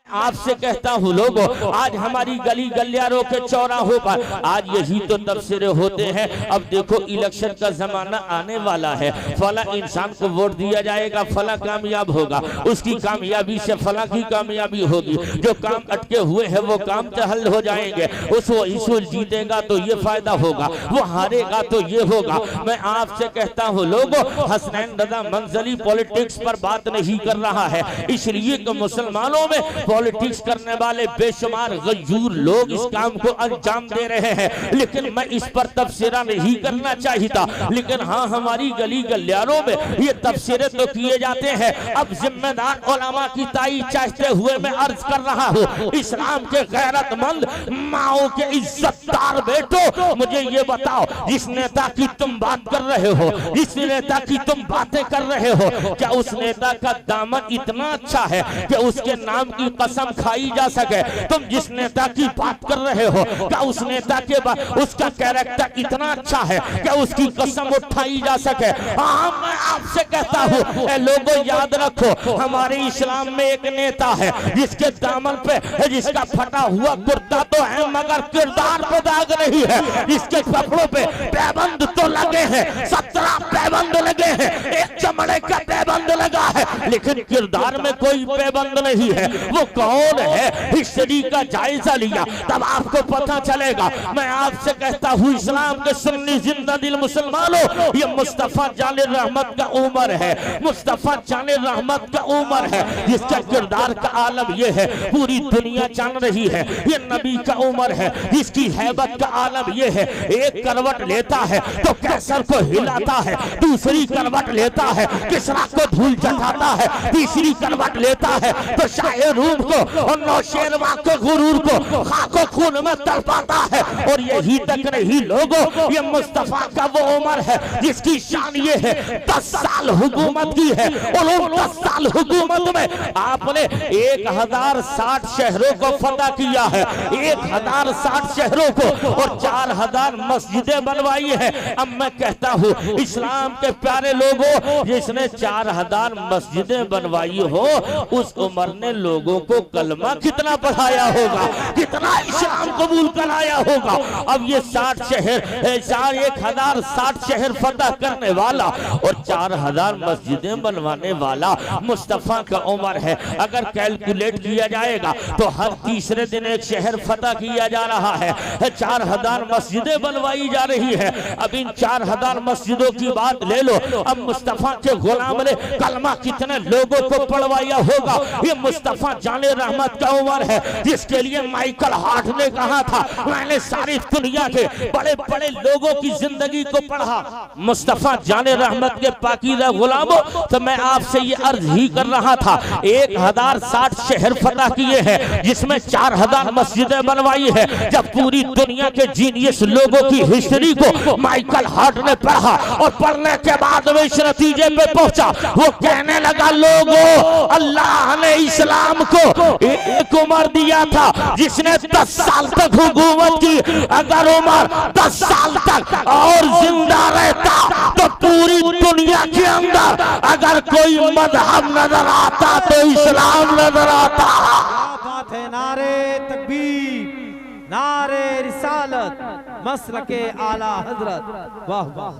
आपसे कहता हूँ लोगों, आज हमारी गली गलियारों के चौराहों पर आज यही तो तबसरे होते हैं। अब देखो इलेक्शन का जमाना आने वाला है, फला इंसान को वोट दिया जाएगा, फला कामयाब होगा, उसकी कामयाबी से फला की कामयाबी होगी, जो काम अटके हुए हैं वो काम तो हल हो जाएंगे, उसको इशू जीतेगा तो ये फायदा होगा, वो हारेगा तो ये होगा। मैं आपसे कहता हूँ लोगों, हसनैन रजा मंजली पॉलिटिक्स पर बात नहीं कर रहा है, इसलिए कि मुसलमानों में पॉलिटिक्स करने वाले बेशुमार गयूर लोग इस काम को अंजाम दे रहे हैं। लेकिन मैं इस पर तबसरा नहीं करना चाहता, लेकिन हाँ हमारी गली गलियारों में ये तबसरे तो किए जाते हैं। अब जिम्मेदार उलमा की ताई चाहते हुए मैं अर्ज कर रहा हूँ, इस्लाम के गैरतमंद माओ के इज्जतदार बेटो, मुझे ये बताओ, जिस नेता की तुम बात कर रहे हो, जिस नेता की तुम बातें कर रहे हो, क्या उस नेता का दामन इतना अच्छा है कि उसके नाम की कसम खाई जा सके? तुम जिस नेता की बात कर रहे हो, क्या उस नेता के बाद उसका कैरेक्टर इतना अच्छा है कि उसकी कसम उठाई जा सके? हाँ मैं आपसे कहता हूँ लोगों, याद रखो, हमारे इस्लाम में एक नेता है जिसके दामन पे जिसका फटा हुआ कुर्ता तो है मगर किरदार पे दाग नहीं है, जिसके कपड़ों पे पैबंद तो लगे हैं, 17 पैबंद लगे हैं, एक चमड़े का पैबंद लगा है, लेकिन किरदार में कोई पैबंद नहीं है। वो कौन है? हिस्ट्री का जायजा लिया तब आपको पता चलेगा। मैं आपसे कहता हूँ इस्लाम के सुन्नी जिंदा दिल मुसलमानों, ये मुस्तफा जाने रहमत का उमर है, मुस्तफा जाने रहमत का उमर है, जिसका किरदार का आलम ये है, पूरी दुनिया जान रही है, ये नबी का उमर है, जिसकी हैबत का आलम ये है, एक करवट लेता है तो कैसर को हिलाता है, दूसरी करवट लेता है किसरा को धूल चढ़ाता है, तीसरी करवट लेता है तो शाहे रूम को और नौशेरवा के गुरूर को खाको खून में तड़पाता है। और यही तक नहीं लोगों, ये मुस्तफा का वो उमर है जिसकी शान ये है 10 साल हुकूमत की है, और उन 10 साल हुकूमत में आपने 1060 शहरों को फतह किया है, 1060 शहरों को, और 4000 मस्जिदें बनवाई है। अब मैं कहता हूँ इस्लाम के प्यारे लोगों, जिसने 4000 मस्जिदें बनवाई हो, उस उमर ने लोगों को कलमा कितना पढ़ाया होगा, कितना इस्लाम कबूल कराया होगा। अब ये 60 शहर 1060 शहर फतह करने वाला और 4000 मस्जिदें बनवाने वाला मुस्तफा का उमर है। अगर कैलकुलेट किया जाएगा तो हर तीसरे दिन एक शहर फतह किया जा रहा है, 4000 मस्जिदें बनवाई जा रही है। अब इन 4000 मस्जिदों की बात ले लो, अब मुस्तफा के गुलाम ने कलमा कितने लोगों को पढ़वाया होगा। ये मुस्तफा जाने रहमत का उमर है, जिसके लिए माइकल हार्ट ने कहा था, मैंने सारी दुनिया के बड़े बड़े लोगों की जिंदगी को पढ़ा। मुस्तफा जाने रहमत के पाकीज़ा गुलामों, तो मैं आपसे ये अर्ज ही कर रहा था, 1060 शहर फतह किए हैं, जिसमें 4000 मस्जिदें बनवाई है। जब पूरी दुनिया के जीनियस लोगों की हिस्ट्री को माइकल हार्ट ने पढ़ा और पढ़ने के बाद वो इस नतीजे पे पहुंचा, वो कहने लगा लोगों, अल्लाह ने इस्लाम को एक उमर दिया था जिसने 10 साल तक हुकूमत की। अगर उमर 10 साल तक और जिंदा रहता तो पूरी दुनिया के अंदर अगर कोई मजहब नजर आता तो इस्लाम नजर आता। बात है, नारे तकबीर, नारे रिसालत, मसलके आला हजरत, वाह वाह।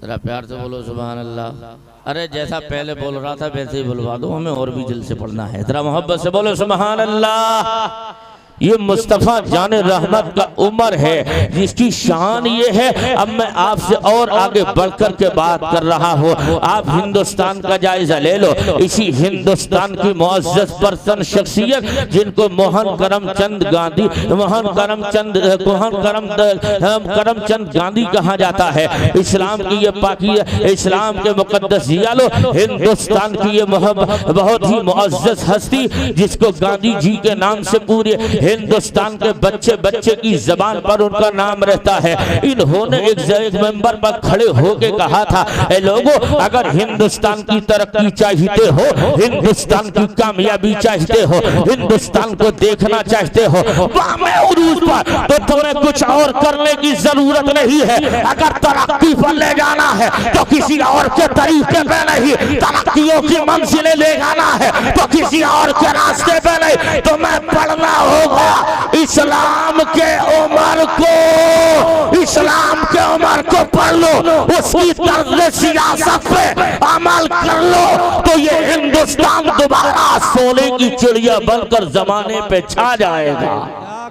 जरा प्यार से बोलो सुभान अल्लाह। अरे जैसा पहले बोल रहा था वैसे ही बुलवा दो, हमें और भी दिल से पढ़ना है। जरा मोहब्बत से बोलो सुभान अल्लाह। ये मुस्तफा जाने रहमत का उमर है, जिसकी शान ये है। अब मैं आपसे और आगे बढ़कर के बात कर रहा हूँ। आप हिंदुस्तान का जायजा ले लो, इसी हिंदुस्तान की मुअज़्ज़ज़ पर्सन शख्सियत जिनको मोहन करमचंद गांधी, मोहन करमचंद गांधी कहा जाता है, इस्लाम की ये पाकी, इस्लाम के मुक़द्दस जियालो, हिंदुस्तान की ये बहुत ही मुअज़्ज़ज़ हस्ती, जिसको गांधी जी के नाम से पूरे हिंदुस्तान के बच्चे बच्चे की जबान पर उनका नाम रहता है। इन्होंने एक मेंबर पर खड़े होके कहा था, ए लोगों, अगर हिंदुस्तान की तरक्की चाहते हो, हिंदुस्तान की कामयाबी चाहते हो, हिंदुस्तान को देखना चाहते हो उरूज पर, तो तुम्हें कुछ और करने की जरूरत नहीं है। अगर तरक्की पर ले जाना है तो किसी और के तरीके पे नहीं, तरक्कियों की मंजिलें ले जाना है तो और के रास्ते पे नहीं, तुम्हें पढ़ना होगा इस्लाम के उमर को, इस्लाम के उमर को पढ़ लो, उसकी तर्ज सियासत पे अमल कर लो, तो ये हिंदुस्तान दोबारा सोने की चिड़िया बनकर जमाने पे छा जाएगा।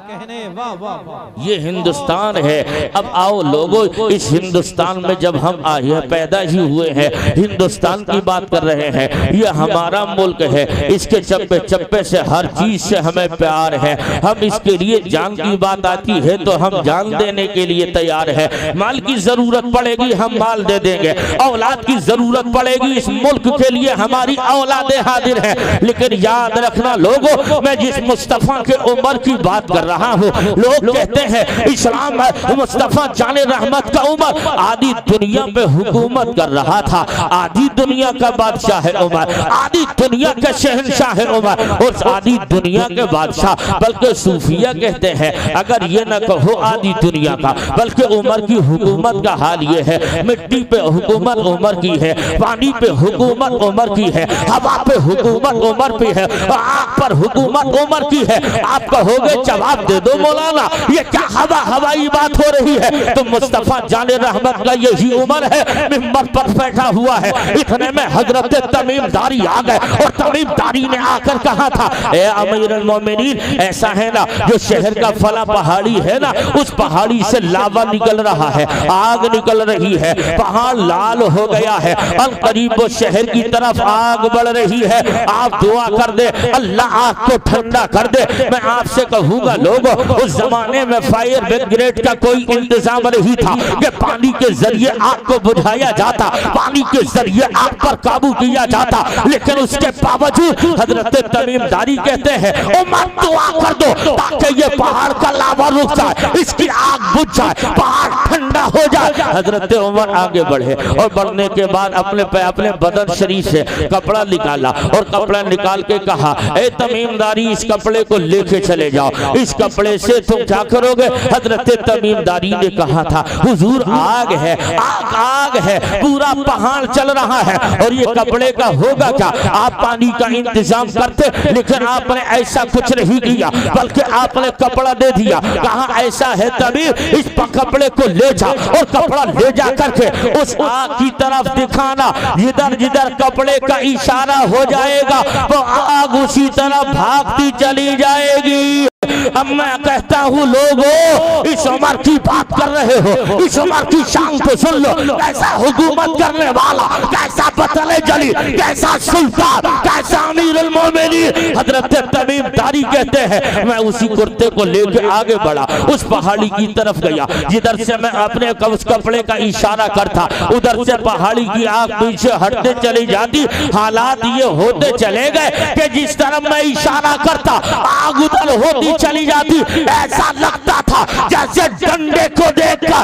कहने वाह वाह वाह, ये हिंदुस्तान है। अब आओ लोगों, इस हिंदुस्तान में जब हम आए पैदा ही हुए हैं, हिंदुस्तान की बात कर रहे हैं, ये हमारा मुल्क है, इसके चप्पे चप्पे से हर चीज से हमें प्यार है, हम इसके लिए जान की बात आती है तो हम जान देने के लिए तैयार है। माल की जरूरत पड़ेगी हम माल दे देंगे, औलाद की जरूरत पड़ेगी इस मुल्क के लिए हमारी औलादें हाजिर है। लेकिन याद रखना लोगों, मैं जिस मुस्तफा के उमर की बात कर रहा हूँ, लोग कहते हैं इस्लाम मुस्तफा जाने रहमत का उमर आधी दुनिया पे हुकूमत कर रहा था, आधी दुनिया का बादशाह है उमर, आधी दुनिया का शहंशाह है उमर, और आधी दुनिया के बादशाह। बल्कि सूफिया कहते हैं अगर ये न कहो आधी दुनिया का, बल्कि उमर की हुकूमत का हाल ये है, मिट्टी पे हुकूमत उमर की है, पानी पे हुकूमत उमर की है, हवा पे हुकूमत उमर की है, आग पर हुकूमत उमर की है। आप कहोगे जवाब दे दो मौलाना, ये क्या हवाई बात हो रही है? तो मुस्तफा जाने रहमत का यही उमर है, मिंबर पर बैठा हुआ है। इतने में हजरत तमीम दारी आ गए, और तमीम दारी ने आकर कहा था, ए अमीर अल मोमिनीन, ऐसा है ना जो शहर का फला पहाड़ी है ना, उस पहाड़ी से लावा निकल रहा है, आग निकल रही है, पहाड़ लाल हो गया है, अल करीब वो शहर की तरफ आग बढ़ रही है। आप दुआ कर दे अल्लाह आग को ठंडा कर दे। मैं आपसे कहूंगा लोगों, उस जमाने में फायर ब्रिगेड का कोई इंतजाम नहीं था कि पानी के जरिए आग को बुझाया जाता, पानी के जरिए आग पर काबू किया जाता। लेकिन उसके बावजूद हजरत तमीम दारी कहते हैं उमर दुआ कर दो ताकि ये पहाड़ का लावा रुक जाए, इसकी आग बुझ जाए, पहाड़ ठंडा हो जाए। हजरत उमर आगे बढ़े, और बढ़ने के बाद अपने बदन शरीफ से कपड़ा निकाला, और कपड़ा निकाल के कहा, ए तमीमदारी इस कपड़े को लेके चले जाओ, इस कपड़े से तुम क्या करोगे? हजरत तमीमदारी ने कहा था हुजूर आग है, आग है, पूरा पहाड़ चल रहा है, और ये कपड़े का होगा क्या? आप पानी का इंतजाम करते, लेकिन आपने ऐसा कुछ नहीं किया, बल्कि आपने कपड़ा दे दिया। कहा ऐसा है तमीम, इस कपड़े को ले जा, और कपड़ा ले जा करके उस आग की तरफ दिखाना, जिधर जिधर कपड़े का इशारा हो जाएगा वो आग उसी तरफ भागती चली जाएगी। अब मैं कहता हूँ लोगों, इस उमर की बात कर रहे हो, इस उमर की शान को सुन लो, कैसा हुकूमत करने वाला, कैसा बतले जली, कैसा सुल्तान, कैसा अमीर अल मोमिनीन। हजरत तमीम दारी कहते हैं मैं उसी कुर्ते को लेकर आगे बढ़ा, उस पहाड़ी की तरफ गया, जिधर से मैं अपने उस कपड़े का इशारा करता, उधर से पहाड़ी की आग पीछे हटते चली जाती। हालात ये होते चले गए कि जिस तरफ मैं इशारा करता आग उधर होती चली जाती। ऐसा लगता था जैसे डंडे को देखकर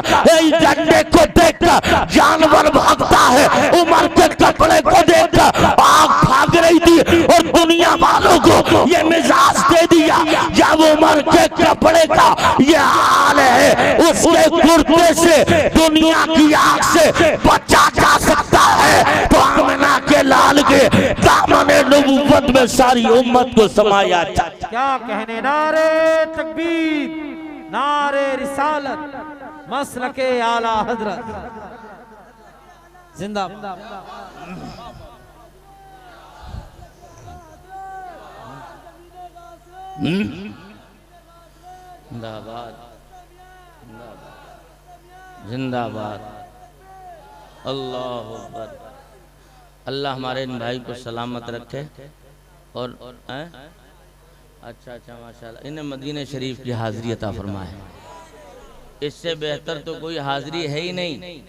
जानवर भागता है, उमर के कपड़े को देखकर आग भाग रही थी। और दुनिया वालों को ये मिजाज दे दिया, जब उमर के कपड़े का ये हाल है, उसके कुर्ते से दुनिया की आग से बचा जा सकता है, तो आमिना के लाल के दामने नबूवत में सारी उम्मत को समाया। क्या कहने, नारे तकबीर, नारे रिसालत, मसलके आला हजरत जिंदाबाद। जिंदाबाद जिंदाबाद, अल्लाह अकबर। अल्लाह हमारे इन भाई को सलामत रखे। और अच्छा माशाल्लाह, इन्हें मदीने शरीफ की हाजिरी अता फरमाए। इससे बेहतर तो कोई हाजिरी है ही नहीं।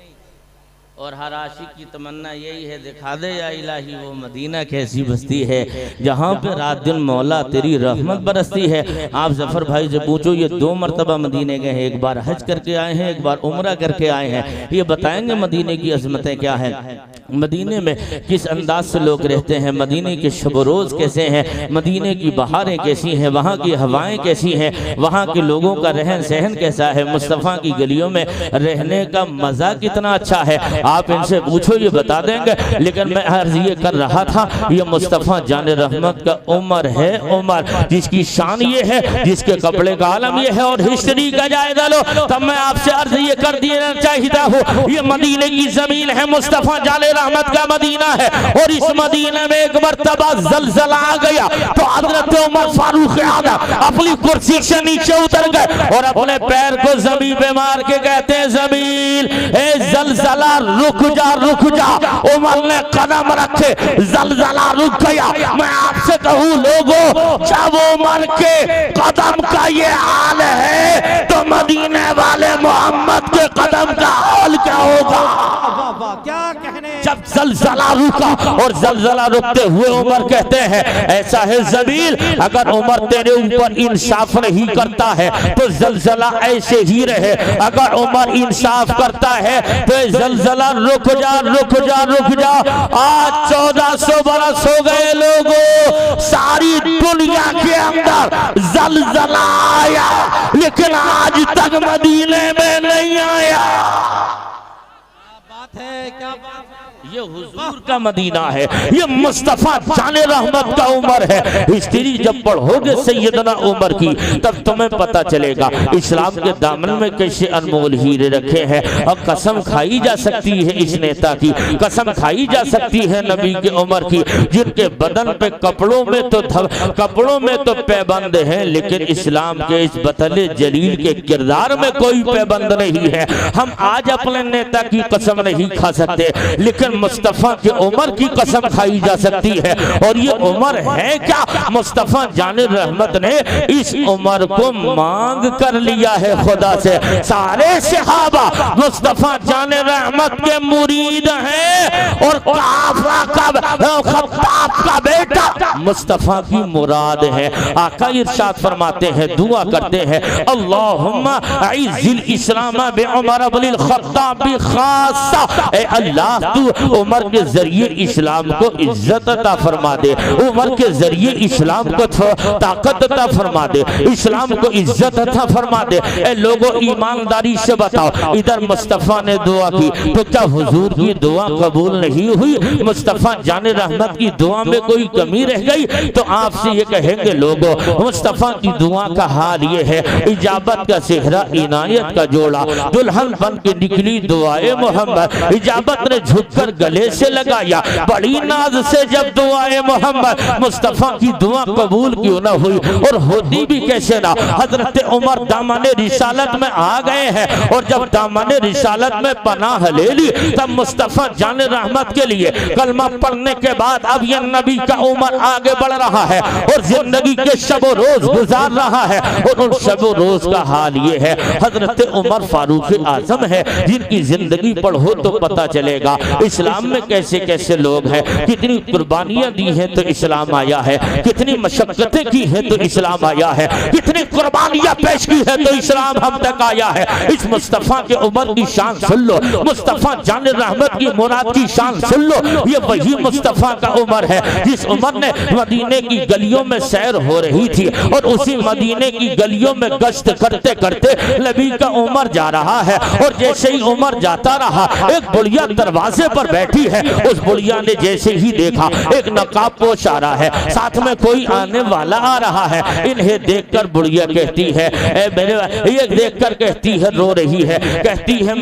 और हर आशिक की तमन्ना यही है, दिखा दे या इलाही वो मदीना कैसी बस्ती है जहाँ पे रात दिन मौला तेरी रहमत बरसती है। आप जफर भाई से पूछो, ये 2 मरतबा मदीने गए हैं, एक बार हज करके आए हैं, एक बार उम्रा करके आए हैं। ये बताएंगे मदीने की अजमतें क्या है, मदीने में किस अंदाज से लोग रहते हैं, मदीने के शब रोज़ कैसे हैं, मदीने की बहारें कैसी हैं, वहाँ की हवाएं कैसी हैं, वहाँ के लोगों का रहन सहन कैसा है, मुस्तफ़ा की गलियों में रहने का मज़ा कितना अच्छा है। आप इनसे पूछो ये बता देंगे। लेकिन मैं अर्ज ये कर रहा था, ये मुस्तफ़ा जान रहमत का उमर है, उमर जिसकी शान ये है, जिसके कपड़े का आलम ये है। और हिस्ट्री का जायजा लो तब मैं आपसे अर्ज ये कर देना चाहता हूँ, ये मदीने की जमीन है, मुस्तफ़ा जान रहमत का मदीना है। और इस मदीने में एक मरतबा ज़लज़ला आ गया तो हज़रत उमर फारूक आज़म अपनी कुर्सी से नीचे उतर गए और अपने पैर को जमीन पे मार के कहते हैं, जमीन ए ज़लज़ला रुक जा, रुक जा। उमर ने कदम रखे, ज़लज़ला रुक गया। मैं आपसे कहूँ लोगों, जब उमर के कदम का ये हाल है तो मदीने वाले मोहम्मद के कदम का हाल क्या होगा? क्या कहने। जब ज़लज़ला रुका और ज़लज़ला रुकते हुए उमर कहते हैं, ऐसा है ज़मील, अगर उमर तेरे ऊपर इंसाफ नहीं करता है तो ज़लज़ला ऐसे ही रहे। अगर उमर इंसाफ करता है तो ज़लज़ला रुक जा, रुक जा, रुक जा। आज 1400 बरस हो गए लोगों, सारी दुनिया के अंदर ज़लज़ला आया लेकिन आज तक मदीने में नहीं आया। है क्या बात है? ये हुजूर का मदीना है, ये मुस्तफ़ा जान रहमत का उमर है। हिस्ट्री जब पढ़ोगे सैयदना उमर की तब तुम्हें पता चलेगा इस्लाम के दामन में कैसे अनमोल हीरे रखे हैं। और कसम खाई जा सकती है इस नेता की, कसम खाई जा सकती है नबी के उमर की, जिनके बदन पे कपड़ों में तो पैबंद है लेकिन इस्लाम के इस बतले जलील के किरदार में कोई पैबंद नहीं है। हम आज अपने नेता की कसम नहीं खा सकते लेकिन मुस्तफ़ा के उमर की कसम खाई जा सकती है। और ये उमर है क्या? मुस्तफ़ा जान रहमत ने इस उमर को मांग कर लिया है खुदा से। सारे सहाबा मुस्तफ़ा जान रहमत के मुरीद हैं और खत्ताब का बेटा मुस्तफ़ा की मुराद है। आका इरशाद फरमाते हैं, दुआ करते हैं, अल्लाहुम्मा अइज़्ज़िल इस्लाम बिउमर इब्नुल खत्ताब खासा। ए अल्लाह तू उमर के जरिए इस्लाम को इज्जत अता फरमा दे, उमर के जरिए इस्लाम को ताकत अता फरमा दे, इस्लाम को इज्जत अता फरमा दे। ए लोगों, ईमानदारी से बताओ, इधर मुस्तफ़ा ने दुआ की तो क्या हुजूर की दुआ कबूल नहीं हुई? मुस्तफ़ा जान रहमत की दुआ में कोई कमी रह गई? तो आपसे ये कहेंगे लोगों, मुस्तफ़ा की दुआ का हाल ये है, इजाबत का सेहरा इनायत का जोड़ा, दुल्हन बन के निकली दुआए मोहम्मद। इजाबत ने झुककर गले से लगाया, बड़ी नाज से जब दुआए मोहम्मद। मुस्तफ़ा की दुआ कबूल क्यों ना हुई? और होती भी कैसे ना? हजरत उमर दामने रिसालत में आ गए हैं और जब दामने रिसालत में पनाह ले ली तब मुस्तफ़ा जान रहमत के लिए कलमा पढ़ने के बाद अब यह नबी का उमर आगे बढ़ रहा है और जिंदगी के शबो रोज गुजार रहा है। और उन शबो रोज का हाल ये है, हजरत उमर फारूक आजम है जिनकी जिंदगी पढ़ो तो पता चलेगा इस्लाम में कैसे कैसे लोग हैं, कितनी कुर्बानियां दी हैं तो इस्लाम आया है, कितनी मशक्कतें की हैं तो इस्लाम आया है, कितनी कुर्बानियां पेश की है तो इस्लाम हम तक आया है। इस मुस्तफ़ा के उमर की शान सुन लो, मुस्तफ़ा जान रहमत की मुराद की शान सुन लो। ये वही मुस्तफ़ा का उमर है जिस उमर ने मदीने की गलियों में सैर हो रही थी और उसी मदीने की गलियों में गश्त करते करते नबी का उमर जा रहा है। और जैसे ही उमर जाता रहा, एक बुढ़िया दरवाजे पर बैठी है। उस बुढ़िया ने जैसे ही देखा एक नकाब पोश आ रहा है, साथ में कोई आने वाला आ रहा है। इन्हें देखकर बुढ़िया कहती है, ये देखकर कहती है, रो रही है, कहती है,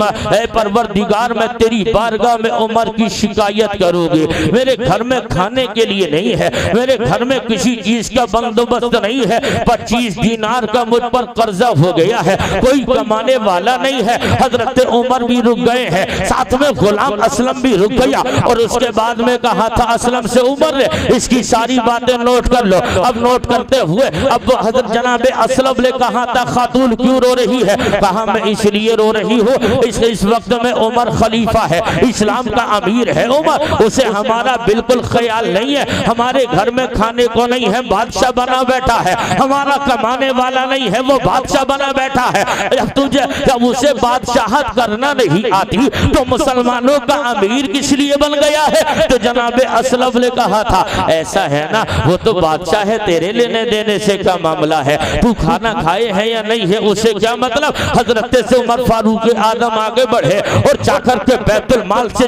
परवरदिगार मैं तेरी बारगाह में उमर की शिकायत करूंगी। मेरे घर में खाने के लिए नहीं है, मेरे घर में किसी चीज का बंदोबस्त नहीं है, 25 दीनार का मुझ पर कर्जा हो गया है, कोई कमाने वाला नहीं है। हजरत उमर भी रुक गए हैं, साथ में गुलाम असलम भी रुक गया। और उसके बाद में कहा था असलम से उमर ने, इसकी सारी बातें नोट कर लो। अब नोट करते हुए अब हजरत जनाब असलम ने कहा था, खातून क्यों रो रही है? कहा मैं इसलिए रो रही हूँ, इस वक्त में उमर खलीफा है, इस्लाम का अमीर है उमर, उसे हमारा बिल्कुल ख्याल नहीं है, हमारे घर में खाने को नहीं है, बादशाह बना बैठा है, हमारा कमाने वाला नहीं है, वो बादशाह बना बैठा है। जब तुझे जब उसे बादशाहत करना नहीं आती तो मुसलमानों का अमीर इसलिए बन गया है? तो जनाबे असलफ ने कहा था ऐसा है ना, वो तो बादशाह है, तेरे लेने देने से क्या मामला है, तू खाना खाए है या नहीं है उसे क्या मतलब। हजरत से उमर फारूक आदम आगे बढ़े और जाकर के बैतुल माल से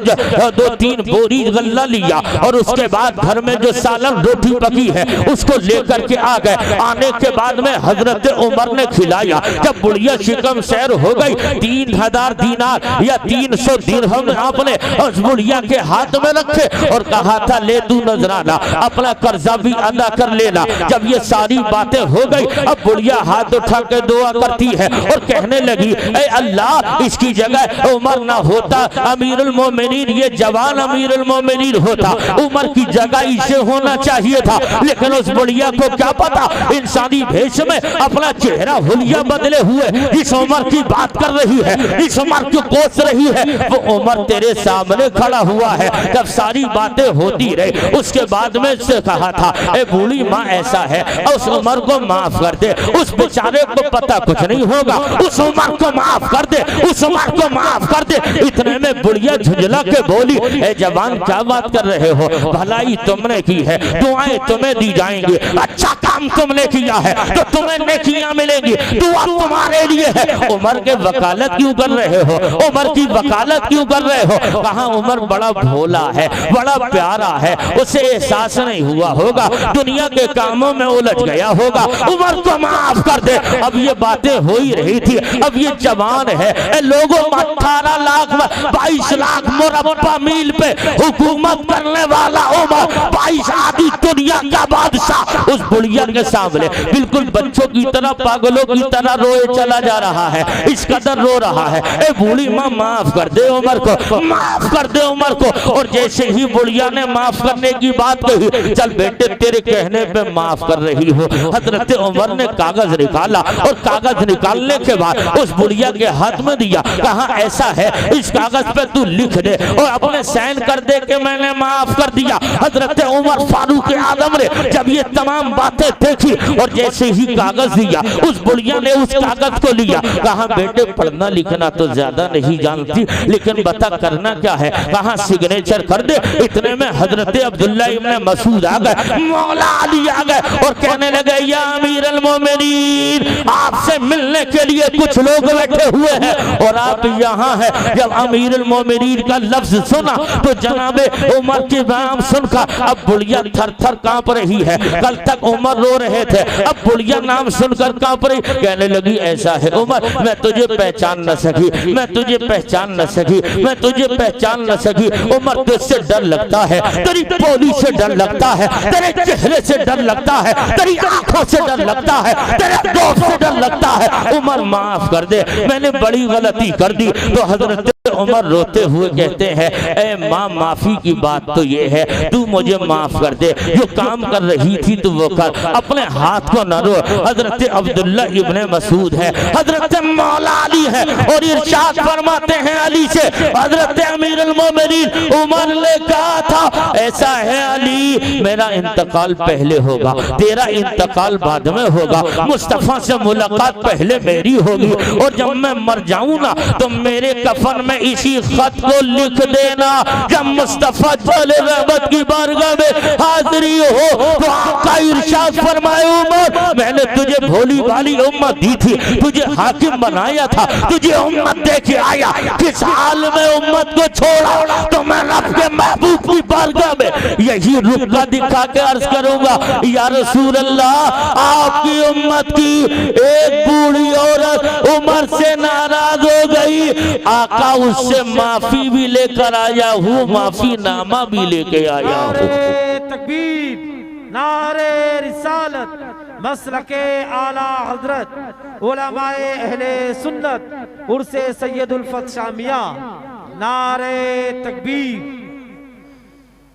2-3 बोरी गल्ला लिया और उसके बाद घर में जो सालन रोटी पकी है उसको लेकर के आ गए। आने के बाद में हजरत उमर ने खिलाया। जब बुढ़िया शिकम सैर हो गई, 3000 दीनार या 300 दिरहम आपने उस बुढ़िया के हाथ में रखे और कहा था ले तू नजराना, अपना कर्जा भी अदा कर लेना। जब ये सारी बातें हो गई, अब बुढ़िया हाथ उठा के दुआ करती है और कहने लगी ऐ अल्लाह, इसकी जगह उमर ना होता अमीरुल मोमिनीन, ये जवान अमीरुल मोमिनीन होता, उमर की जगह इसे होना चाहिए था। लेकिन उस बुढ़िया को क्या पता, इंसानी भेष में अपना चेहरा हुलिया बदले हुए इस उमर की बात कर रही है, इस उमर को कोस रही है। वो उमर तेरे सामने खड़ा हुआ है। जब सारी बातें होती रही, उसके बाद में से कहा था ए बूढ़ी माँ ऐसा है, उस उमर को माफ कर दे, उस बेचारे को पता कुछ नहीं होगा, उस उमर को माफ कर दे, उस उमर को माफ कर दे। इतने में बुढ़िया झुंझला के बोली ए जवान क्या बात कर रहे हो, भलाई तुमने की है, दुआएं तुम्हें दी जाएंगी, अच्छा काम तुमने किया है तो तुम्हें नेकियां मिलेंगी, दुआ तुम्हारे लिए है। उमर के वकालत क्यों कर रहे हो, उमर की वकालत क्यों कर रहे हो? कहा उमर बड़ा भोला है, बड़ा प्यारा है, उसे एहसास नहीं हुआ होगा, दुनिया के कामों में उलझ गया होगा, उमर को माफ कर दे। अब ये बातें हो ही रही थी। अब ये जवान है, लोगों 18 लाख 22 लाख मुरब्बा मील पे हुकूमत करने वाला उमर, 22 आदि दुनिया का बादशाह, उस बुढ़िया के सामने बिल्कुल बच्चों की तरह, पागलों की तरह रोए चला जा रहा है, इस कदर रो रहा है। ए बूढ़ी माँ माफ कर दे उमर को, माफ कर दे उमर को। और जैसे ही बुढ़िया ने माफ करने की बात कही, चल बेटे तेरे कहने पे माफ कर रही हो। हजरत उमर ने कागज निकाला और कागज निकालने के बाद उस बुढ़िया के हाथ में दिया, कहा ऐसा है इस कागज पे तू लिख दे और अपने साइन कर दे कि मैंने माफ कर दिया। हजरत उमर फारूक आदम ने जब ये तमाम बातें देखी और जैसे ही कागज दिया, उस बुढ़िया ने उस कागज को लिया, कहा बेटे पढ़ना लिखना तो ज्यादा नहीं जानती, लेकिन बता करना क्या है, कहा सिग्नेचर कर दे। इतने में हजरत अब्दुल्ला इब्न मसूद आ गए, मौला अली आ गए और कहने लगे या अमीरुल मोमिनीन, आपसे मिलने के लिए कुछ लोग बैठे हुए हैं और आप यहाँ हैं। जब अमीरुल मोमिनीन का लफ्ज सुना तो जनाबे उमर के नाम सुनकर अब बुढ़िया थर थर कांप रही है। कल तक उमर रो रहे थे, अब बुढ़िया नाम सुनकर कांप रही, कहने लगी ऐसा है उमर, मैं तुझे पहचान न सकी, मैं तुझे पहचान न सकी, मैं तुझे पहचान न सकी। उमर तुझसे डर लगता है, तेरी बोली से डर लगता है, तेरे चेहरे से डर लगता है, तेरी आंखों से डर लगता है, तेरे दोस्त से डर लगता है। उमर माफ कर दे, मैंने बड़ी गलती कर दी। तो हजरत उमर रोते हुए कहते हैं ए माँ, माफी की बात तो ये है, तू मुझे माफ कर दे, जो काम कर रही थी तू वो कर, अपने हाथ को न रो। हजरत अब्दुल्ला इब्ने मसूद है, हजरत मौला अली है और इरशाद फरमाते हैं अली से, हजरत अमीरुल मोमिनीन उमर ने कहा था ऐसा है अली, मेरा इंतकाल पहले होगा, तेरा इंतकाल बाद में होगा, मुस्तफा से मुलाकात पहले मेरी होगी और जब मैं मर जाऊं ना तो मेरे कफन में इसी खत को लिख देना, जब मुस्तफा चले रहमत की बारगाह में हाजिरी हो तो आपका इरशाद फरमाए उमर, मैंने तुझे भोली भाली उम्मत दी थी, तुझे हाकिम बनाया था, तुझे उम्मत दे के आया, किस हाल में उम्मत को छोड़ा तो मैं रब के महबूब की बारगाह में यही रुका दिखा के अर्ज करूंगा या रसूल अल्लाह, आपकी उम्मत की एक बूढ़ी औरत उमर से नाराज हो गई, आका उससे माफी भी लेकर आया हूँ, माफी नामा भी लेके आया हूँ। नारे तकबीर, नारे रिसालत, मसलके आला हजरत उलमाए अहले सुन्नत उर्से सैयदुल फत शामिया, नारे तकबीर।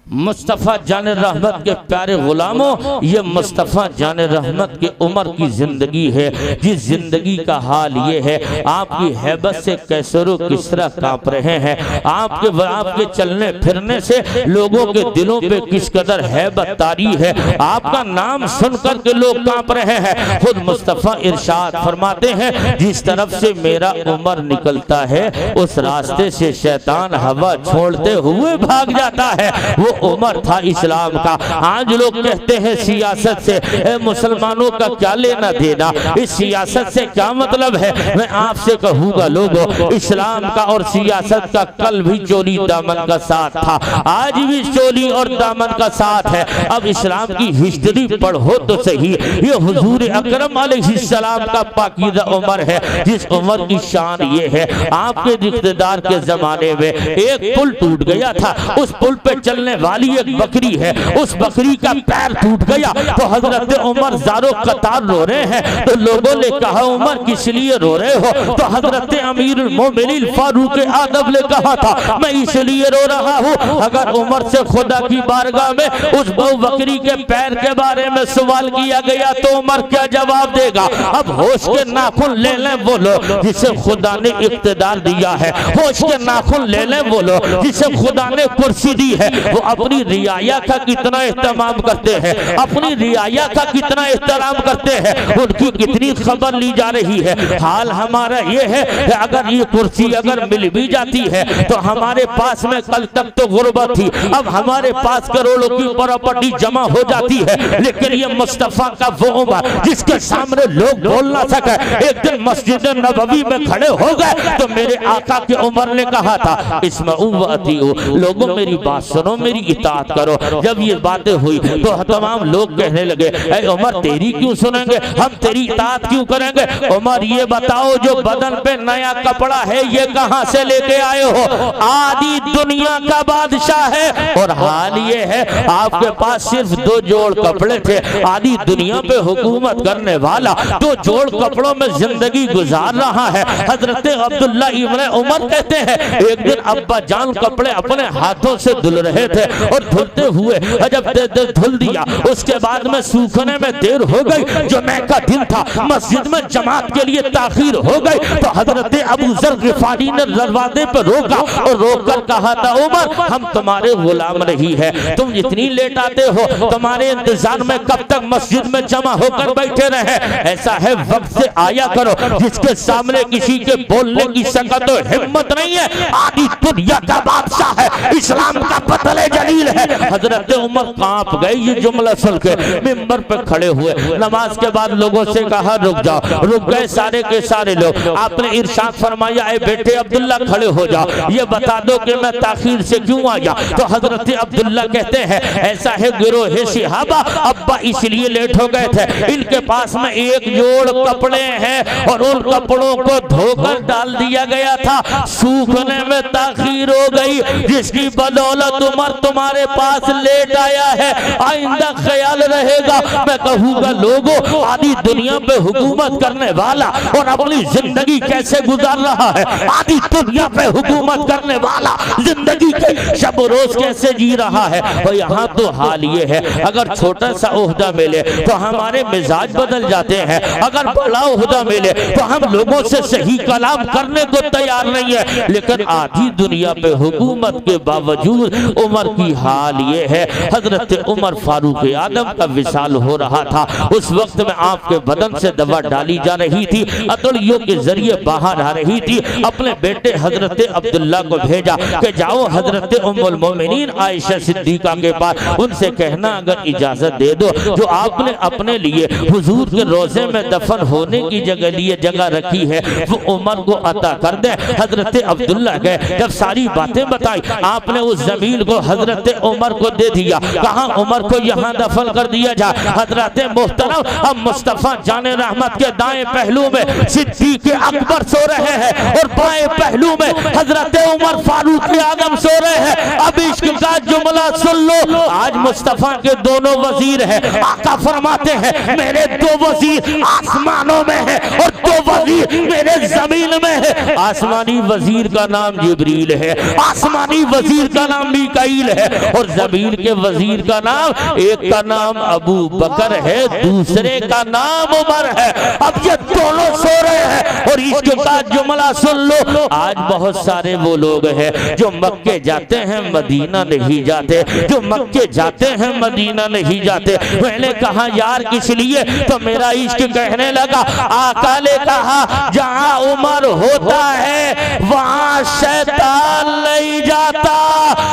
मुस्तफ़ा जान रहमत के प्यारे गुलामों, ये मुस्तफ़ा जान रहमत के उमर की ज़िंदगी है, जिस ज़िंदगी का हाल ये है आपकी हैबत से कैसरो किसरा काँप रहे हैं, आपके चलने फिरने से लोगों के दिलों पे किस कदर हैबत तारी है, आपका नाम सुनकर के लोग काँप रहे हैं। खुद मुस्तफ़ा इरशाद फरमाते हैं, जिस तरफ से मेरा उमर निकलता है उस रास्ते से शैतान हवा छोड़ते हुए भाग जाता है। वो उमर था इस्लाम का। आज लोग कहते हैं सियासत से मुसलमानों का क्या लेना देना, इस सियासत से क्या मतलब है। मैं आपसे कहूँगा लोगों, इस्लाम का और सियासत का कल भी चोली दामन का साथ था, आज भी चोली और दामन का साथ है। अब इस्लाम की हिस्ट्री पढ़ो तो सही, ये हुजूर अकरम अलैहिस्सलाम का पाकीज़ा उमर है, जिस उमर की शान ये है, आपके इक़्तिदार के जमाने में एक पुल टूट गया था, उस पुल पे चलने वाली एक बकरी है, उस बकरी का पैर टूट गया तो हजरत उमर ज़ारो कतार रो रहे हैं। तो लोगों ने कहा उमर किस लिए रो रहे हो, तो हजरत अमीरुल मोमिनीन फारूक आदम ने कहा था मैं इसलिए रो रहा हूँ, अगर उमर से खुदा की बारगाह में उस बकरी के पैर के बारे में सवाल किया गया तो उमर क्या जवाब देगा। अब होश के नाखून ले लें बोलो जिसे खुदा ने इख्तिदार दिया है, होश के नाखून ले लें बोलो जिसे खुदा ने कुर्सी दी है, वो अपनी रियाया का कितना एहतमाम करते हैं, अपनी रियाया का कितना एहतराम करते हैं, उनकी कितनी खबर ली जा रही है। हाल हमारा ये है कि अगर ये कुर्सी अगर मिल भी जाती है तो हमारे पास में कल तक तो गुर्बत थी, अब हमारे पास करोड़ों की प्रॉपर्टी जमा हो जाती है, लेकिन ये मुस्तफा का वो उमर जिसके सामने लोग बोल ना सके। एक दिन मस्जिद नबवी में खड़े हो गए तो मेरे आका के उमर ने कहा था इस्माऊ व अतीऊ, लोगों मेरी बात सुनो, मेरी इताअत करो। जब ये बातें हुई तो तमाम लोग कहने लगे ऐ उमर तेरी क्यों सुनेंगे, हम तेरी इताअत क्यों करेंगे। उमर ये बताओ जो बदन पे नया कपड़ा है ये कहां से लेके आए हो, आधी दुनिया का बादशाह है और हाल ये है आपके पास सिर्फ 2 जोड़ कपड़े थे, आधी दुनिया पे हुकूमत करने वाला 2 जोड़ कपड़ों में जिंदगी गुजार रहा है। हजरत अब्दुल्ला इब्न उमर कहते हैं एक दिन अब्बा जान कपड़े अपने हाथों से धुल रहे थे और धुलते हुए जब धुल दिया उसके बाद में सूखने में देर हो गई, जुमे का दिन था, मस्जिद में जमात के लिए ताखीर हो गई, तो हजरत अबू जर गिफारी ने दरवाजे पर रोका और रोककर कहा था उमर हम तुम्हारे गुलाम नहीं है, तुम इतनी लेट आते हो, तुम्हारे इंतजार में कब तक मस्जिद में जमा होकर बैठे रहे। ऐसा है वक्त से आया करो, जिसके सामने किसी के बोलने की सकत और हिम्मत नहीं है, आधी दुनिया का बादशाह है, इस्लाम का बतले जलील है। हजरत उमर कांप गए ये जुमला सुन के, मिंबर पर खड़े हुए, नमाज के बाद लोगों से कहा रुक जाओ, रुक गए सारे के सारे लोग। आपने इरशाद फरमाया ऐ बेटे अब्दुल्ला खड़े हो जाओ, ये बता दो कि मैं ताखीर से क्यों आया। तो हजरत अब्दुल्ला कहते हैं ऐसा है गिरोह सिहाबा अब्बा इसलिए लेट हो गए थे, इनके पास में 1 जोड़ कपड़े हैं और उन कपड़ों को धोकर डाल दिया गया था, सूखने में ताखीर हो गई, जिसकी बदौलत उमर तुम्हारे पास लेट आया है, आइंदा ख्याल रहेगा। मैं कहूँगा लोगों आधी दुनिया पे हुकूमत करने वाला और अपनी जिंदगी कैसे गुजार रहा है, आधी दुनिया पे हुकूमत करने वाला जिंदगी के शब रोज कैसे जी रहा है। और यहाँ तो हाल ये है अगर छोटा सा ओहदा मिले तो हमारे मिजाज बदल जाते हैं, अगर बड़ा ओहदा मिले तो हम लोगों से सही कलाम करने को तैयार नहीं है। लेकिन आधी दुनिया पे हुकूमत के बावजूद उमर की हाल ये है। हजरत उमर फारूक आदम का विसाल हो रहा था, उस वक्त में आपके बदन से दवा डाली जा रही थी, अतड़ियों के जरिए बाहर आ रही थी। अपने बेटे हजरत अब्दुल्ला को भेजा कि जाओ हजरत उम्मुल मोमिनीन आयशा सिद्दीका के पास, उनसे कहना अगर इजाजत दे दो जो आपने अपने लिए हुजूर के रोजे में दफन होने की जगह लिए जगह रखी है वो उमर को अता कर दे। हजरत अब्दुल्ला गए, जब सारी बातें बताई आपने उस जमीन को हजरत उमर को दे दिया, कहा उमर को यहाँ दफन कर दिया जाए। हजरत मोहतरम अब मुस्तफा जाने रहमत के दाएं पहलू में सिद्दीक अकबर सो रहे हैं और बाएं पहलू में हजरत उमर फारूक आदम सो रहे हैं। अब इश्क का जुमला सुन लो, आज मुस्तफा के दोनों वजीर हैं, आका फरमाते हैं मेरे 2 वजीर आसमानों में हैं और 2 वजीर होगी मेरे जमीन में है। आसमानी वजीर का नाम जिब्रील है, आसमानी वजीर का नाम मीकाईल है, और जमीन के वजीर का नाम, एक का नाम अबू बकर है, दूसरे का नाम उमर है। अब ये दोनों सो रहे हैं और इसका जुमला सुन लो। आज बहुत सारे वो लोग हैं जो मक्के जाते हैं मदीना नहीं जाते, जो मक्के जाते हैं मदीना नहीं जाते। मैंने कहा यार किस लिए? तो मेरा इश्क कहने लगा, आका ने कहा जहां उमर होता है वहां शैतान नहीं जाता।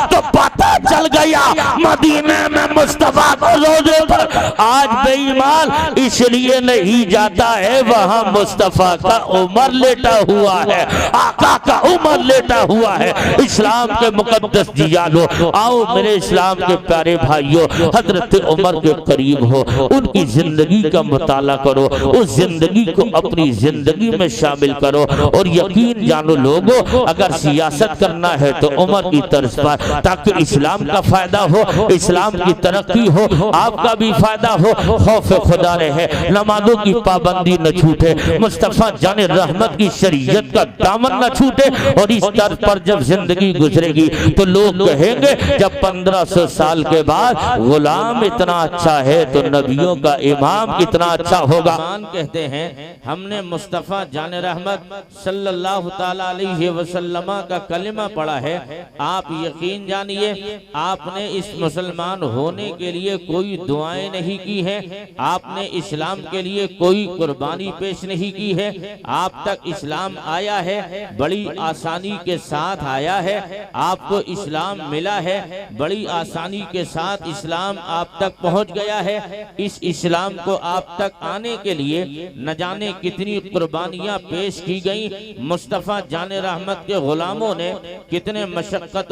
तो पता चल गया मदीने में मुस्तफा को रोजे पर आज बेईमान इसलिए नहीं जाता है, वहां मुस्तफा का उमर लेटा हुआ है, आका का उमर लेटा हुआ है। इस्लाम के मुकद्दस जियालो, आओ मेरे इस्लाम के प्यारे भाइयों, हजरत उमर के करीब हो, उनकी जिंदगी का मुताला करो, उस जिंदगी को अपनी जिंदगी में शामिल करो। और यकीन जानो लोगों, अगर सियासत करना है तो उमर की तर्ज पर, ताकि इस्लाम का फायदा हो, इस्लाम की तरक्की हो, आपका भी फायदा हो, खौफ खुदा रहे, नमाजों की पाबंदी न छूटे, मुस्तफा जाने रहमत की शरीयत का दामन न छूटे। और इस तर्ज पर जब जिंदगी गुजरेगी तो लोग कहेंगे जब 1500 साल के बाद गुलाम इतना अच्छा है तो नबियों का इमाम कितना अच्छा होगा। कहते हैं हमने मुस्तफा जाने रहमत सल्लल्लाहु ताला अलैहि वसल्लम का कलिमा पढ़ा है। आप यकीन जानिए आपने इस मुसलमान होने के लिए कोई दुआएं नहीं की है, आपने इस्लाम के लिए कोई कुर्बानी पेश नहीं की है। आप तक इस्लाम आया है, बड़ी आसानी के साथ आया है, आपको इस्लाम मिला है, बड़ी आसानी के साथ इस्लाम आप तक पहुंच गया है। इस इस्लाम को आप तक आने के लिए न जाने कितनी कुर्बानियां पेश की गई। मुस्तफा जाने रहमत के गुलामों ने कितने मशक्कत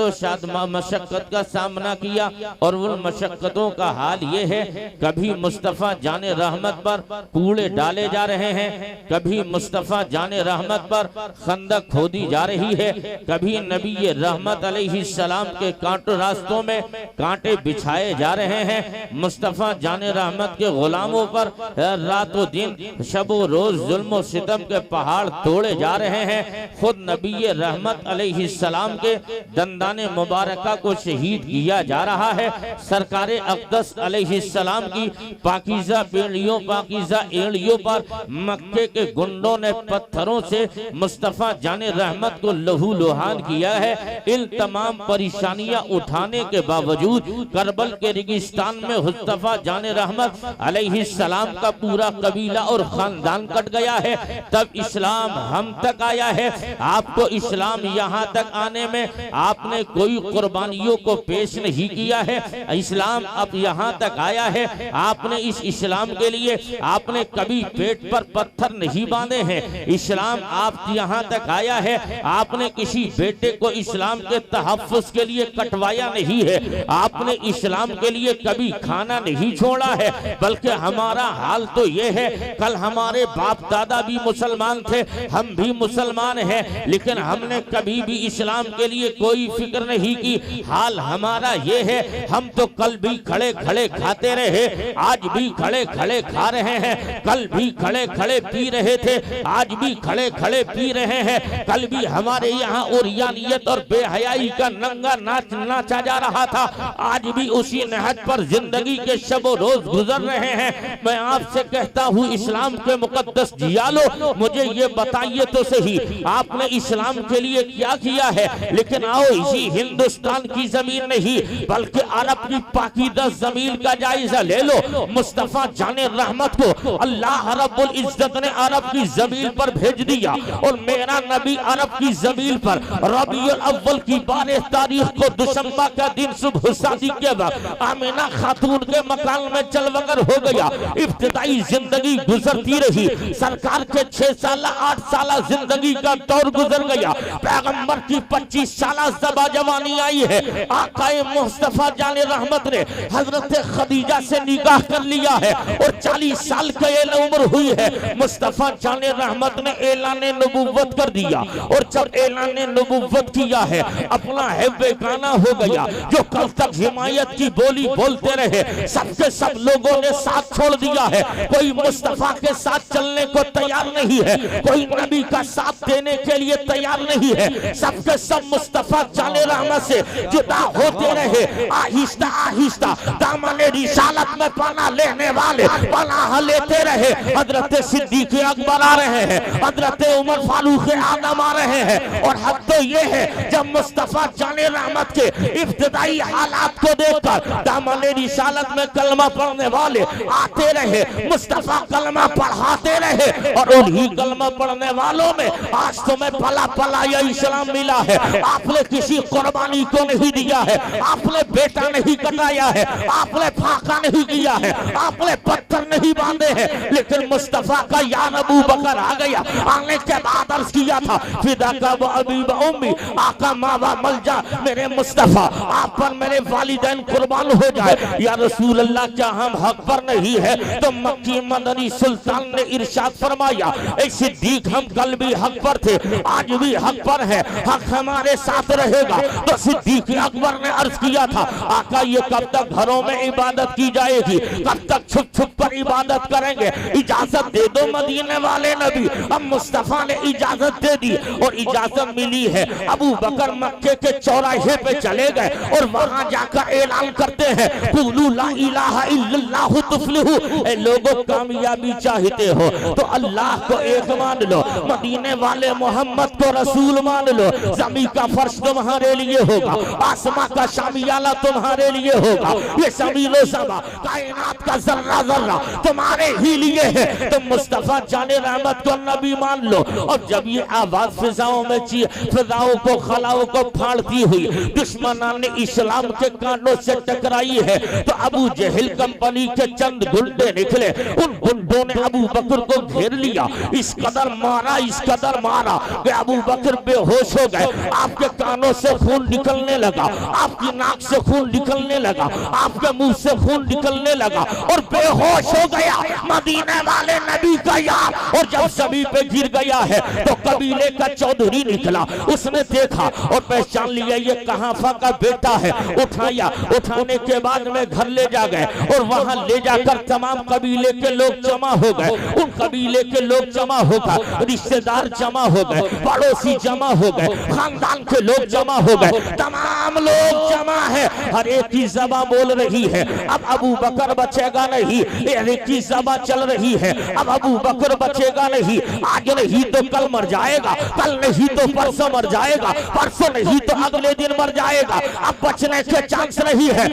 का सामना किया, और उन मशक्कतों का हाल ये है, कभी मुस्तफा जाने रहमत पर कूड़े डाले जा रहे हैं, कभी मुस्तफा जाने रहमत पर खंदक खोदी जा रही है, कभी नबी रहमत अलैहिस्सलाम के कांटो रास्तों में कांटे बिछाए जा रहे हैं। मुस्तफा जाने रहमत के गुलामों पर रातों दिन शबो रोज जुल्म सितम के पहाड़ तोड़े जा रहे हैं। खुद नबी रहमत अलैहिस्सलाम के दंदाने मुबारका को शहीद किया जा रहा है। सरकारे अक़दस अलैहिस्सलाम की पाकीज़ा पेड़ियों पाकीज़ा एड़ियों पर मक्के के गुंडों ने पत्थरों से मुस्तफा जाने रहमत को लहू लुहान किया है। इन तमाम परेशानियां उठाने के बावजूद करबल के रेगिस्तान में मुस्तफा जाने रहमत अलैहिस्सलाम का पूरा कबीला और खानदान कट गया है। तब इस्लाम हम तक आया है। आपको इस्लाम यहाँ तक आने में आपने कोई कुर्बानियों को पेश नहीं किया है। इस्लाम अब यहाँ तक आया है, आपने इस इस्लाम के लिए आपने कभी पेट पर पत्थर नहीं बांधे हैं। इस्लाम आप यहाँ तक आया है, आपने किसी बेटे को इस्लाम के तहफ़्फ़ुज़ के लिए कटवाया नहीं है। आपने इस्लाम के लिए कभी खाना नहीं छोड़ा है। बल्कि हमारा हाल तो ये है, कल हमारे बाप दादा भी मुसलमान थे, हम भी मुसलमान हैं, लेकिन हमने कभी भी इस्लाम के लिए कोई फिक्र नहीं की। हाल हमारा ये है, हम तो कल भी खड़े खड़े खाते रहे, आज भी खड़े खड़े खा रहे हैं, कल भी खड़े खड़े पी रहे थे, आज भी खड़े खड़े पी रहे हैं। कल भी हमारे यहाँ उरियानियत और बेहयाई का नंगा नाच नाचा जा रहा था, आज भी उसी नहज पर जिंदगी के शबो रोज गुजर रहे हैं। मैं आपसे कहता हूँ इस्लाम के मुकद्दस जियालो, मुझे ये बताइए तो सही आपने इस्लाम के लिए क्या किया है। लेकिन आओ इसी हिंदुस्तान की जमीन नहीं बल्कि अरब की पाकीज़ा जमीन का जायजा ले लो। मुस्तफा जाने रहमत को अल्लाह रब्बुल इज्जत ने अरब की जमीन पर भेज दिया, और मेरा नबी अरब की जमीन पर रबीउल अव्वल की 12 तारीख को दुशंबा का दिन सुबह शादी के वक्त आमिना खातून के मकान में चलवगर हो गया। इब्तिदाई जिंदगी गुजरती रही, सरकार के 6 साल 8 साल जिंदगी का दौर गुजर गया, पैगंबर की 25 साल जबा जवानी आई है। आकाए मुस्तफा जाने रहमत ने हजरत खदीजा से निकाह कर लिया है और 40 साल की उम्र हुई है। मुस्तफा जाने रहमत ने ऐलान नबुव्वत कर दिया और जब ऐलान नबुव्वत किया है अपना है बेगाना हो गया। जो कल तक हिमायत की बोली बोलते रहे सबके सब लोगों ने साथ छोड़ दिया है। कोई मुस्तफा के साथ चलने को तैयार नहीं है, कोई नबी का साथ देने के लिए तैयार नहीं है। सबके सब मुस्तफा जाने रहमत से जुदा होते रहे। आहिस्ता आहिस्ता दामन रिसालत में पनाह लेने वाले पनाह लेते रहे। हजरत सिद्दीक अकबर आ रहे हैं, हजरत उमर फारूक आजम आ रहे हैं। और हद तो ये है जब मुस्तफा जाने रहमत के इब्तिदाई हालात को देखकर दामन रिसालत में कलमा पढ़ने वाले आते रहे, मुस्तफा कलमा पढ़ाते रहे और उन्हीं कलमा पढ़ने वालों में आज तुम्हें पला पला यह इस्लाम मिला है। आपने किसी कुर्बानी को नहीं दिया है, आपने बेटा नहीं कटाया है, आपने फाका नहीं किया है, आपने पत्थर नहीं बांधे हैं, लेकिन मुस्तफा का यार अबू बकर आ गया। आने के बाद अर्ज किया था फिदा का वो अबी व उम्मी, आका मावा मलजा मेरे मुस्तफा आप पर मेरे वालिदैन कुर्बान हो जाए। या रसूल अल्लाह क्या हम हक पर नहीं है? तो मक्की मदनी सुल्तान ने इरशाद फरमाया ऐ सिद्दीक हम कल भी हक पर थे, आज भी हक पर है, हक हमारे साथ रहेगा। तो सिद्दीक अकबर ने अर्ज किया था आका ये कब तक घरों में इबादत की जाएगी, कब तक छुप छुप पर इबादत करेंगे? इजाजत दे दो मदीने वाले नबी। अब मुस्तफा ने इजाजत दे दी और इजाजत मिली है। अबू बकर मक्के के चौराहे पे चले गए और वहां जाकर ऐलान करते हैं कुलू ला इलाहा इल्लल्लाहु तुफ्लिहू। ए लोगों कामयाबी चाहते हो तो अल्लाह को एक मान लो, मदीने वाले मोहम्मद को रसूल मान लो। जमीन का फर्श तुम्हारे लिए होगा, आसमां का शामियाला तुम्हारे लिए होगा, ये ज़मीनो ज़मा कायनात का जर्रा जर्रा तुम्हारे ही लिए है। तो मुस्तफा जाने रहमत को नबी मान लो। और जब ये आवाज फिजाओं में फिजाओं को खलाओं को फाड़ती हुई दुश्मनान ने इस्लाम के कांटों से टकराई है तो अबू जहल कंपनी के चंद गुंडे निकले। उन गुंडों ने अबू बकर को घेर लिया, इस कदर मारा कि अबू बकर बेहोश हो गए। आपके कानों से खून निकलने लगा, आपकी नाक से खून निकलने लगा, आपके मुंह से खून निकलने लगा और बेहोश हो गया मदीने वाले नबी का यार। और जब सभी पे गिर गया है तो कबीले का चौधरी निकला, उसने देखा और पहचान लिया ये कहाफा का बेटा है। उठाया, उठाने के बाद में घर ले जा गए और वहां ले जाकर तमाम कबीले के लोग जमा हो गए। उन कबीले के लोग जमा होकर रिश्तेदार जमा हो गए, पड़ोसी जमा हो गए, खानदान के लोग जमा हो गए, तमाम लोग जमा है। हर एक की ज़बान बोल रही है अब अबू बकर बचेगा नहीं, एक की ज़बान चल रही है अब अबू बकर बचेगा नहीं। आज नहीं तो कल मर जाएगा, कल नहीं तो परसों मर जाएगा, परसों नहीं तो अगले दिन मर जाएगा। अब बचने के चांस नहीं है।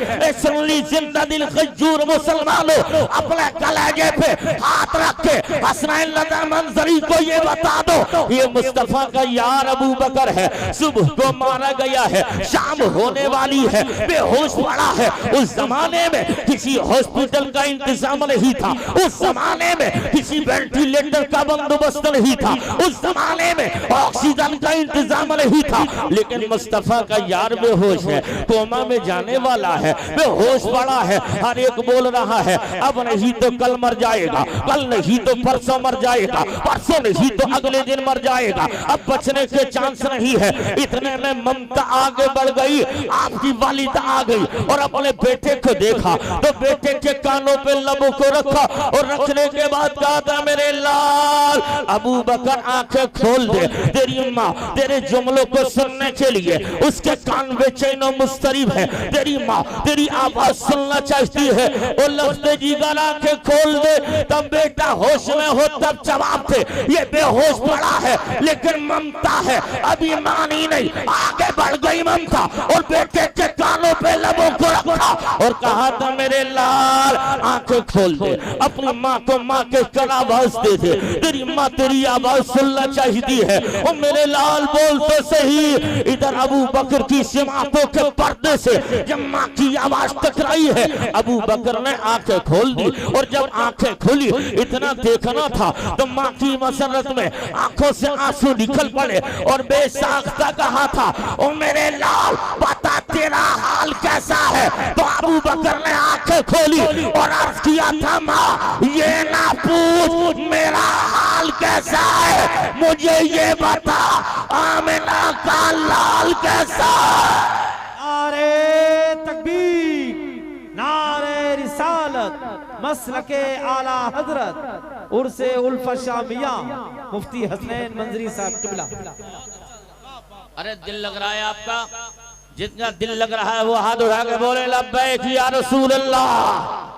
जिंदा दिल खजूर मुसलमानों अपने कलेजे पे हाथ रख के हसनैन लदा मंजरी को ये बता दो ये मुस्तफा का यार अबू बकर है। सुबह को मारा गया है, शाम होने वाली है, बेहोश पड़ा है। उस जमाने में किसी हॉस्पिटल का इंतजाम नहीं था, उस जमाने में किसी वेंटिलेटर का बंदोबस्त नहीं था, उस जमाने में ऑक्सीजन का इंतजाम नहीं था, लेकिन मुस्तफा का यार बेहोश है, कोमा में जाने वाला है, बेहोश पड़ा है। हर एक बोल रहा है अब नहीं तो कल मर जाएगा, कल नहीं तो परसों मर जाएगा, परसों नहीं तो अगले दिन मर जाएगा। अब बचने के चांस नहीं है। इतने में ममता आगे बढ़ गई, आपकी वालिदा आ गई और अपने बेटे को देखा तो बेटे के कानों पे लबों को रखा और रखने के बाद कहा था मेरे लाल अबू बकर आंखें खोल दे, तेरी माँ तेरे जुमलों को सुनने के लिए उसके कान बेचैन और मुस्तरिब है, तेरी माँ तेरी आवाज सुनना चाहती है। वो लफ्ज़ जिगर आंखें खोल दे। तब बेटा होश में हो तब जवाब थे ये बेहोश पड़ा है लेकिन ममता है अभी मानी नहीं। आगे बढ़ गई ममता और बेटे के कानों पे लबों को रखा और कहा था मेरे लाल आंखें खोल दे, अपनी माँ को माँ के कर आवाज दे दे, तेरी माँ तेरी आवाज सुनना चाहती है। और मेरे लाल बोल तो सही। इधर अबू बकर की सिमातों के पर्दे से जब माँ की आवाज टकराई है अबू बकर ने आंखें खोल दी और जब आंखें खुली इतना देखना था तो माँ की मसरत में आंखों से आंसू निकल पड़े और बेसाख्ता कहा था ओ मेरे लाल पता तेरा हाल कैसा है? तो अबू बकर ने आंखें खोली और अर्ज किया था माँ ये ना पूछ मेरा हाल कैसा है, मुझे ये बता आमिना का लाल कैसा है? नारे तकबीर, नारे रिसालत, मसलके आला हजरत उर्से उल्फत शाह मियां मुफ्ती हसनैन मंजरी साहब किबला। अरे दिल लग रहा है आपका? जितना दिल लग रहा है वो हाथ उठा के बोले लब्बैक या रसूल अल्लाह।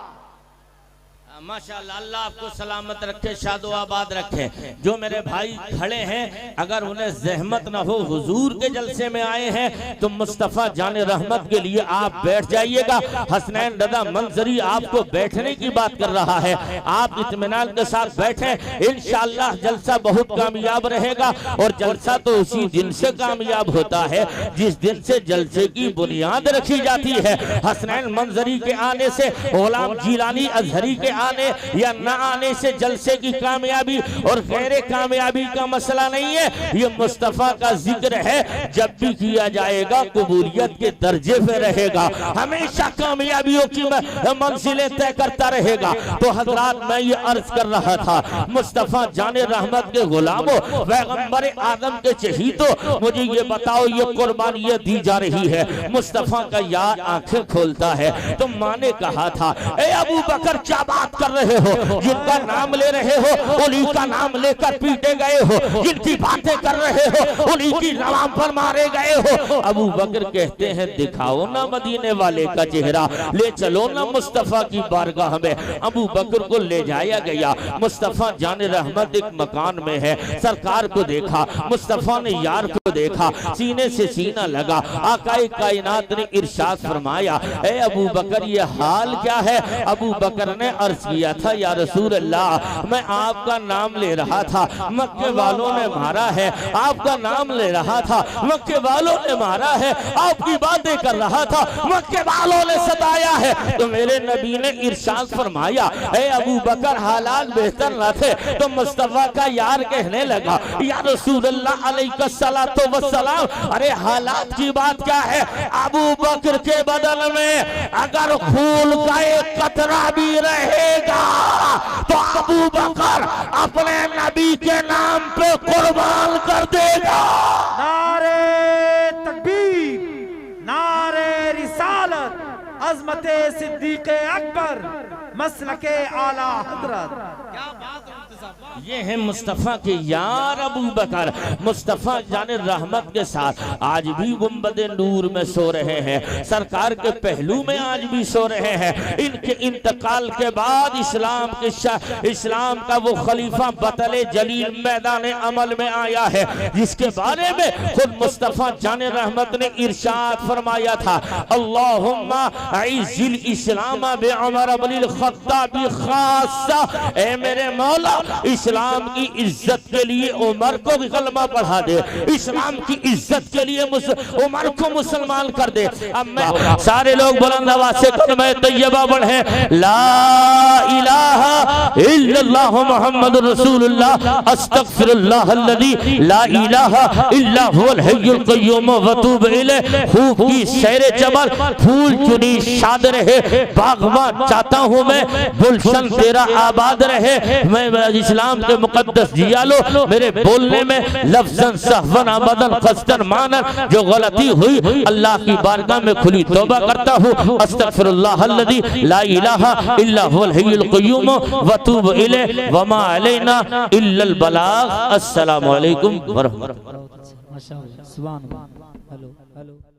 माशाअल्लाह, अल्लाह आपको सलामत रखे, शादो आबाद रखे। जो मेरे भाई खड़े हैं अगर उन्हें जहमत ना हो, हुजूर के जलसे में आए हैं तो मुस्तफ़ा जाने रहमत के लिए आप बैठ जाइएगा। हसनैन रज़ा मंजरी आपको बैठने की बात कर रहा है, आप इत्मीनान के साथ बैठें। इंशाअल्लाह जलसा बहुत कामयाब रहेगा और जलसा तो उसी दिन से कामयाब होता है जिस दिन से जलसे की बुनियाद रखी जाती है। हसनैन मंजरी के आने से, गुलाम जिलानी अजहरी के आने या न आने से जलसे की कामयाबी और गैर कामयाबी का मसला नहीं है। ये मुस्तफा का जिक्र है, जब भी किया जाएगा कबूलियत के दर्जे पे रहेगा, हमेशा कामयाबियों की मंजिलें तय करता रहेगा। तो हजरात मैं ये अर्ज कर रहा था, मुस्तफा जाने रहमत के गुलामों, पैगंबर आदम के चहीतों, मुझे ये बताओ ये कुर्बानियां दी जा रही है, मुस्तफा का यार आंखें खोलता है। तो माँ ने कहा था ए अबू बकर क्या बात कर रहे हो, जिनका नाम ले रहे हो उन्हीं का नाम लेकर पीटे गए हो, जिनकी बातें कर रहे हो उन्हीं की नवाम पर मारे गए हो। अबू बकर कहते हैं दिखाओ ना मदीने वाले का चेहरा, ले चलो ना मुस्तफा की बारगाह में। अबू बकर को ले जाया गया, मुस्तफा जाने रहमत एक मकान में है, सरकार को देखा, मुस्तफा ने यार को देखा, सीने से सीना लगा। आकाए कायनात ने इरशाद फरमाया ए अबू बकर ये हाल क्या है? अबू बकर ने अर्ज किया था या रसूल अल्लाह मैं आपका नाम ले रहा था, मक्के वालों ने मारा है, आपका नाम ले रहा था, मक्के वालों ने मारा है, आपकी बातें कर रहा था, मक्के वालों ने सताया है। तो मेरे नबी ने इरशाद फरमाया ए अबू बकर हालात बेहतर न थे। तो मुस्तफा का यार कहने लगा या रसूल अल्लाह अलैहिस्सलातु वस्सलाम अरे हालात की बात क्या है? अबू बकर के बदल में अगर खून का एक कतरा भी रहेगा तो अबू बकर अपने नबी के नाम पे कुर्बान कर देगा। नारे तकबीर, नारे रिसालत, अज़मते सिद्दीक़े अकबर, मसलके आला हज़रत। क्या बात है, ये है मुस्तफ़ा के यार अबू बकर। मुस्तफ़ा जाने रहमत के साथ आज भी गुंबदे नूर में सो रहे हैं, सरकार के पहलू में आज भी सो रहे हैं। इनके इंतकाल के बाद इस्लाम का वो खलीफा बतले जलील मैदान अमल में आया है, जिसके बारे में खुद मुस्तफ़ा जाने रहमत ने इरशाद फरमाया था अल्लाहुम्मा अइज़्ज़िल इस्लाम बि उमर इब्नुल ख़त्ताब खासा। ए मेरे मौला इस्लाम की इज्जत के लिए उमर को भी कलमा पढ़ा दे, इस्लाम की इज्जत के लिए उमर को मुसलमान कर दे। अब मैं सारे लोग बुलंद आवाज से कलमा तैयबा पढ़े ला इलाहा इल्लल्लाह मुहम्मदुर रसूलुल्लाह अस्तगफिरुल्लाह अल्लज़ी ला इलाहा इल्ला हुवल हय्युल क़य्यूम व तूब इलैह। खूब की सैर चमन, फूल चुनी शाद रहे, बागबान चाहता हूँ मैं, गुलशन तेरा आबाद रहे। मैं इस्लाम के मुकद्दस जिया लो, मेरे बोलने में लफ्ज़न सहवन अबदन क़स्दन मानन जो गलती हुई अल्लाह की बारगाह में खुली तौबा करता हूँ। अस्तगफिरुल्लाह अल्लज़ी ला इलाहा इल्ला हुवल हय्युल क़य्यूम व तूब इलैह व मा अलैना इल्लल बलाग। अस्सलामु अलैकुम व रहमतुल्लाह। माशाअल्लाह, सुभान अल्लाह। Hello hello.